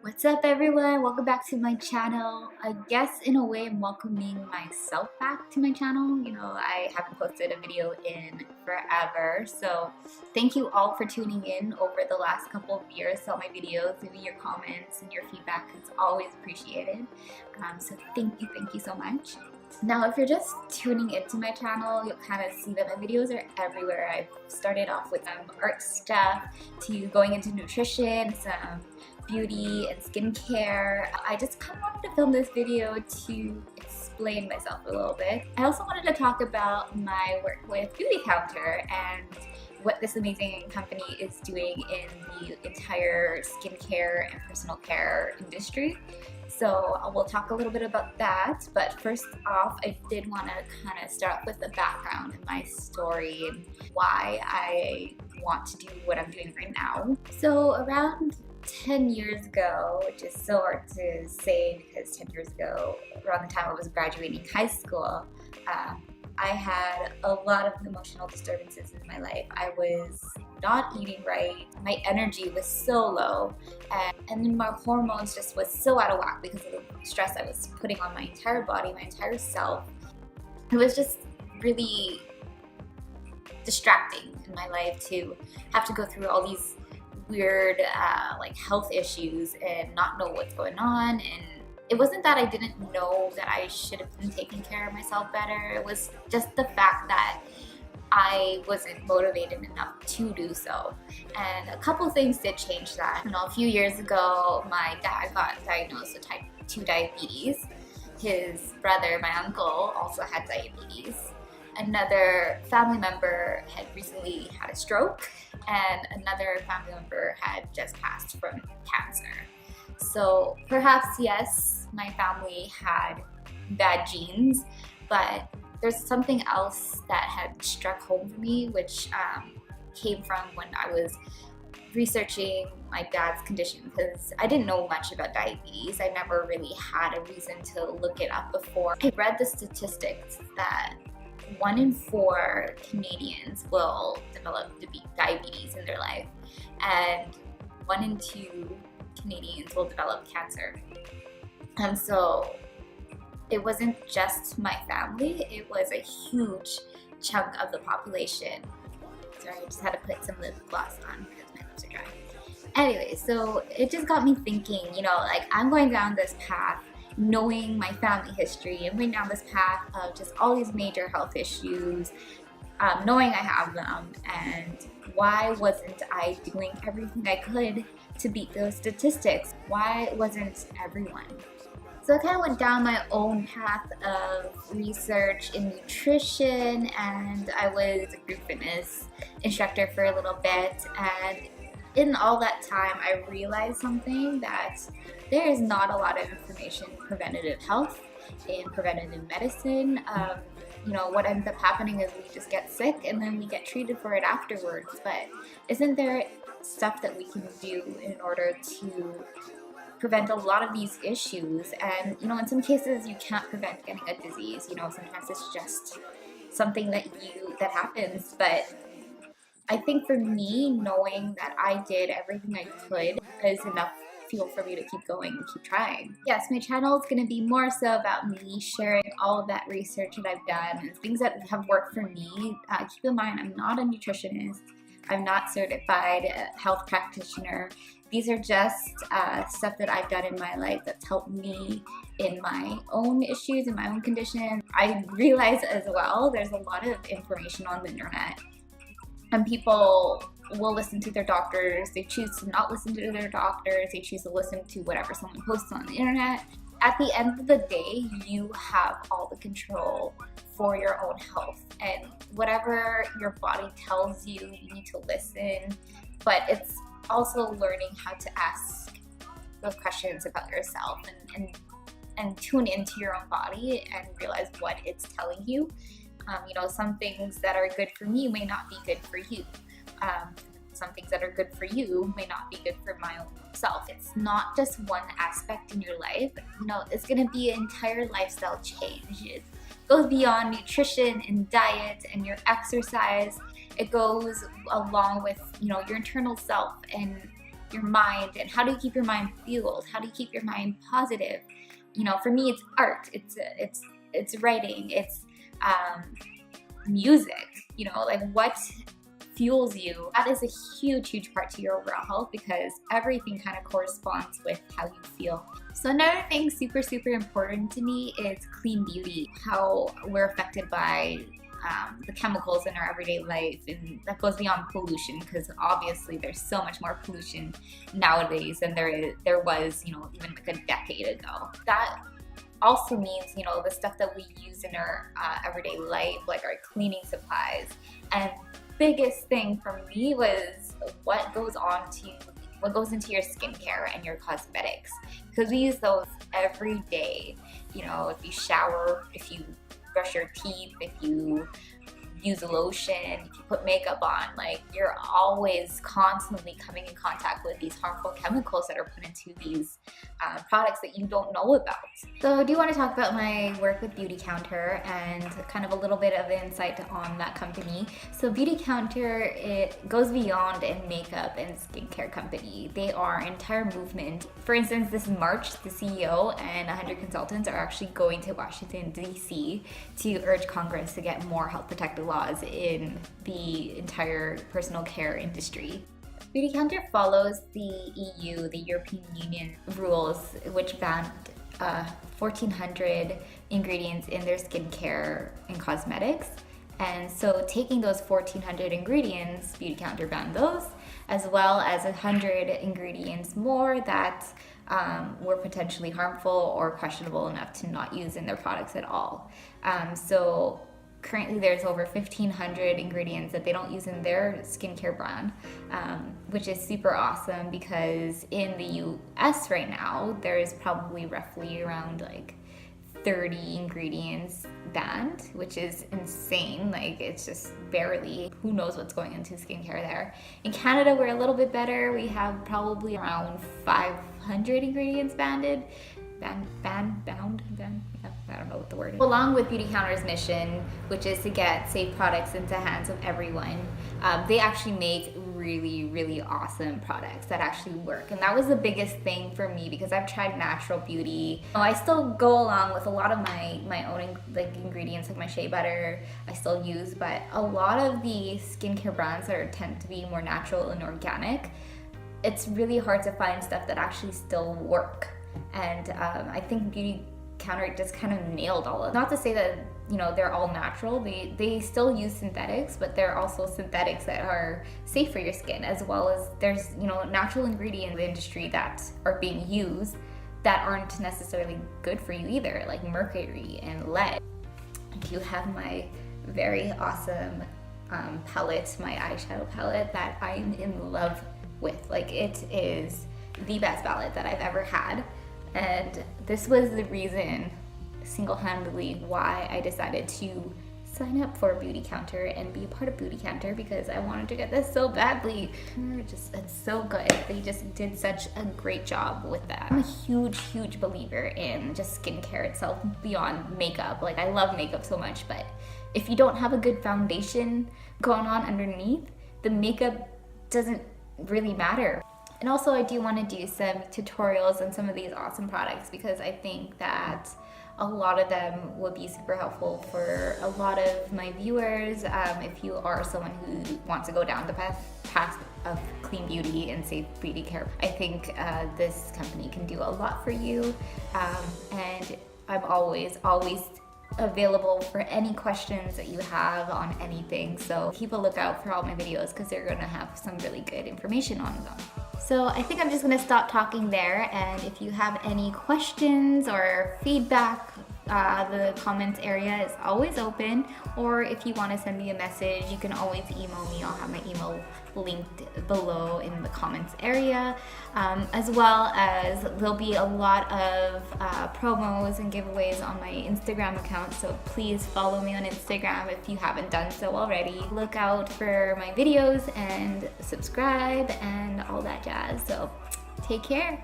What's up everyone? Welcome back to my channel. I guess in a way I'm welcoming myself back to my channel. I haven't posted a video in forever. So thank you all for tuning in over the last couple of years to all my videos. Leaving your comments and your feedback is always appreciated. So thank you so much. Now, if you're just tuning into my channel, you'll kind of see that my videos are everywhere. I've started off with art stuff to going into nutrition, some beauty and skincare. I just kind of wanted to film this video to explain myself a little bit. I also wanted to talk about my work with Beautycounter and what this amazing company is doing in the entire skincare and personal care industry. So we'll talk a little bit about that, but first off, I did want to kind of start off with the background of my story and why I want to do what I'm doing right now. So around 10 years ago, which is so hard to say because 10 years ago, around the time I was graduating high school, I had a lot of emotional disturbances in my life. I was not eating right, my energy was so low, and then my hormones just was so out of whack because of the stress I was putting on my entire body, my entire self. It was just really distracting in my life to have to go through all these weird like health issues and not know what's going on. And it wasn't that I didn't know that I should have been taking care of myself better. It was just the fact that I wasn't motivated enough to do so. And a couple things did change that. A few years ago, my dad got diagnosed with type 2 diabetes. His brother, my uncle, also had diabetes. Another family member had recently had a stroke, and another family member had just passed from cancer. So perhaps, yes, my family had bad genes, but there's something else that had struck home for me, which came from when I was researching my dad's condition, because I didn't know much about diabetes. I never really had a reason to look it up before. I read the statistics that 1 in 4 Canadians will develop diabetes in their life, and 1 in 2 Canadians will develop cancer. And so it wasn't just my family, it was a huge chunk of the population. Sorry, I just had to put some lip gloss on because my lips are dry. Anyway, so it just got me thinking, like I'm going down this path knowing my family history and going down this path of just all these major health issues, knowing I have them, and why wasn't I doing everything I could to beat those statistics? Why wasn't everyone? So I kind of went down my own path of research in nutrition, and I was a group fitness instructor for a little bit, and in all that time I realized something, that there is not a lot of information in preventative health, in preventative medicine. What ends up happening is we just get sick and then we get treated for it afterwards, but isn't there stuff that we can do in order to prevent a lot of these issues? And in some cases you can't prevent getting a disease. Sometimes it's just something that happens. But I think for me, knowing that I did everything I could is enough fuel for me to keep going and keep trying. Yes, my channel is going to be more so about me sharing all of that research that I've done and things that have worked for me. Keep in mind, I'm not a nutritionist. I'm not certified health practitioner. These are just stuff that I've done in my life that's helped me in my own issues, in my own condition. I realize as well, there's a lot of information on the internet, and people will listen to their doctors. They choose to not listen to their doctors. They choose to listen to whatever someone posts on the internet. At the end of the day, you have all the control for your own health, and whatever your body tells you, you need to listen. But it's also learning how to ask those questions about yourself and tune into your own body and realize what it's telling you. Some things that are good for me may not be good for you. Some things that are good for you may not be good for my own self. It's not just one aspect in your life. It's going to be an entire lifestyle change. It goes beyond nutrition and diet and your exercise. It goes along with, your internal self and your mind, and how do you keep your mind fueled? How do you keep your mind positive? You know, for me, it's art, it's writing, it's music. You know, like what fuels you? That is a huge part to your overall health, because everything kind of corresponds with how you feel. So another thing super important to me is clean beauty, how we're affected by the chemicals in our everyday life, and that goes beyond pollution, because obviously there's so much more pollution nowadays than there was, you know, even like a decade ago. That also means, you know, the stuff that we use in our everyday life, like our cleaning supplies. And biggest thing for me was what goes into your skincare and your cosmetics, because we use those every day. You know, if you shower, if you brush your teeth, if you use a lotion, if you put makeup on, like you're always constantly coming in contact with these harmful chemicals that are put into these products that you don't know about. So I do want to talk about my work with Beautycounter and kind of a little bit of insight on that company. So Beautycounter, it goes beyond a makeup and skincare company. They are an entire movement. For instance, this March, the CEO and 100 consultants are actually going to Washington, D.C. to urge Congress to get more health protective laws in the entire personal care industry. Beautycounter follows the EU, the European Union rules, which banned 1,400 ingredients in their skincare and cosmetics. And so taking those 1,400 ingredients, Beautycounter banned those, as well as 100 ingredients more that were potentially harmful or questionable enough to not use in their products at all. So currently there's over 1,500 ingredients that they don't use in their skincare brand, which is super awesome, because in the US right now, there's probably roughly around like 30 ingredients banned, which is insane. Like, it's just barely, who knows what's going into skincare there. In Canada, we're a little bit better. We have probably around 500 ingredients banned. I don't know what the word is. Along with Beautycounter's mission, which is to get safe products into the hands of everyone, they actually make really awesome products that actually work. And that was the biggest thing for me, because I've tried natural beauty. I still go along with a lot of my own like ingredients, like my shea butter I still use, but a lot of the skincare brands that tend to be more natural and organic, it's really hard to find stuff that actually still work. And I think Beautycounter just kind of nailed all of it. Not to say that, you know, they're all natural. They still use synthetics, but they're also synthetics that are safe for your skin, as well as there's, you know, natural ingredients in the industry that are being used that aren't necessarily good for you either, like mercury and lead. You have my very awesome palette, my eyeshadow palette that I'm in love with. Like, it is the best palette that I've ever had. And this was the reason, single-handedly, why I decided to sign up for Beautycounter and be a part of Beautycounter, because I wanted to get this so badly. It's so good. They just did such a great job with that. I'm a huge believer in just skincare itself beyond makeup. Like, I love makeup so much, but if you don't have a good foundation going on underneath, the makeup doesn't really matter. And also, I do want to do some tutorials on some of these awesome products, because I think that a lot of them would be super helpful for a lot of my viewers. If you are someone who wants to go down the path of clean beauty and safe beauty care, I think this company can do a lot for you. And I'm always available for any questions that you have on anything. So keep a lookout for all my videos, because they're going to have some really good information on them. So I think I'm just going to stop talking there, and if you have any questions or feedback, the comments area is always open, or if you want to send me a message, you can always email me. I'll have my email linked below in the comments area, as well as there'll be a lot of promos and giveaways on my Instagram account, so please follow me on Instagram if you haven't done so already. Look out for my videos and subscribe and all that jazz. So take care.